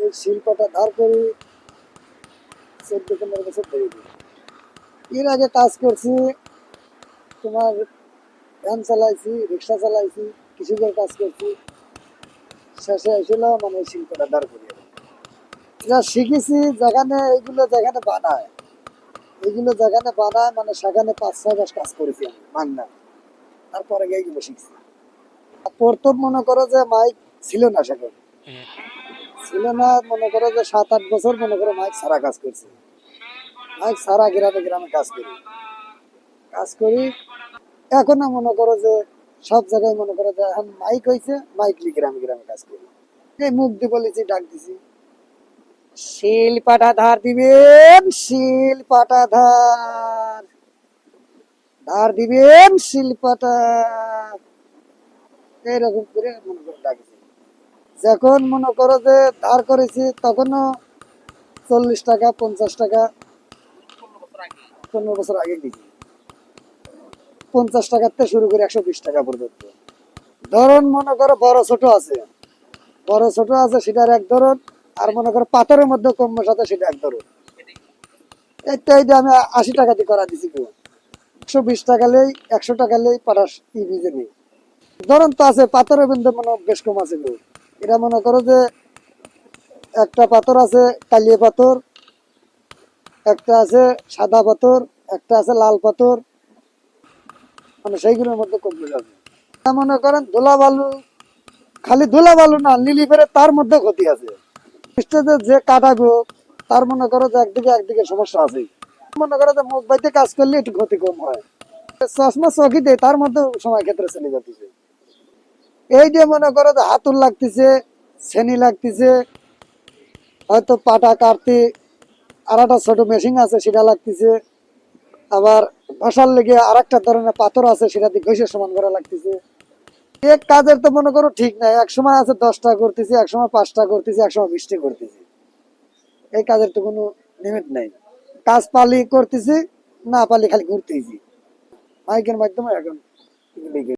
এই শিল্পটা ধার করি 14-15 বছর ধরে। এর আগে কাজ করছি, তোমার ভ্যান চালাইছি, রিক্সা চালাইছি, কৃষকের কাজ করছি। শেষে এসেছিল মানে এই শিল্পটা দাঁড় করিয়ে। যা শিখেছি যেখানে বানায়, এইগুলো যেখানে বানায় মানে সেখানে 5-6 মাস কাজ করেছি আমি মান্না। তারপরে এইগুলো শিখছি। প্রথম মনে করো যে মাইক ছিল না, সেখানে ছিল না, মনে করো যে 7-8 বছর মনে করো মাইক ছাড়া কাজ করছি। মাইক ছাড়া গ্রামে গ্রামে কাজ করি। এখনো মনে করো যে সব জায়গায় মনে করো যে এখন মাইক হয়েছে, মাইক নিয়ে গ্রামে গ্রামে কাজ করি। এই মুখ দিয়ে বলেছি, ডাক দিছি, শিল পাটা ধার দিবেন, শিল পাটা ধার দিবেন, শিল পাটা, এইরকম করে মনে করো ডাকছি। যখন মনে করো যে ধার করেছি তখনও 40 টাকা 50 টাকা, 15 বছর আগে দিছি। 50 টাকার থেকে শুরু করে 120 টাকা পর্যন্ত। ধরন মনে করো বড় ছোট আছে, সেটার এক ধরন। আর মনে করো পাথরের মধ্যে কম সাথে সেটা এক ধরন। এইটা আমি 80 টাকা দিয়ে করা দিছি। কেউ 120 টাকা লেই, 100 টাকা লেই পাঠাস ই ভিজে নেই। ধরন তো আছে পাথরের মধ্যে মনে বেশ কম আছে। কেউ এটা মনে করো যে একটা পাথর আছে কালিয়া পাথর, একটা আছে সাদা পাথর, একটা আছে লাল পাথর, মানে সেইগুলোর মধ্যে কম যাবে। মনে করেন ধুলা বালু, খালি ধুলা বালু না, লিলি ফেরে তার মধ্যে ক্ষতি আছে। স্টেজে যে কাটাবো তার মনে করো যে একদিকে সমস্যা আছে। মনে করো যে মুখ বাইতে কাজ করলে একটু ক্ষতি কম হয়। চশমা চকি দেয় তার মধ্যে সময় ক্ষেত্রে চলে যাচ্ছে। এই যে মনে করো যে হাতুর লাগতেছে, ছেনি লাগতেছে, হয়তো পাটা কাটতে আর একটা ছোট মেশিন আছে সেটা লাগতেছে। আবার ঘষার লেগে আর একটা ধরনের পাথর আছে সেটা দিয়ে ঘষে সমান করা লাগতেছে। এক কাজের তো মনে করো ঠিক নাই, এক সময় আছে 10টা করতেছি, এক সময় 5টা করতেছি, এক সময় 20টা করতেছি। এই কাজের তো কোনো লিমিট নাই। কাজ পালি করতেছি, না পালি খালি ঘুরতেছি। মাইকের মাধ্যমে এখন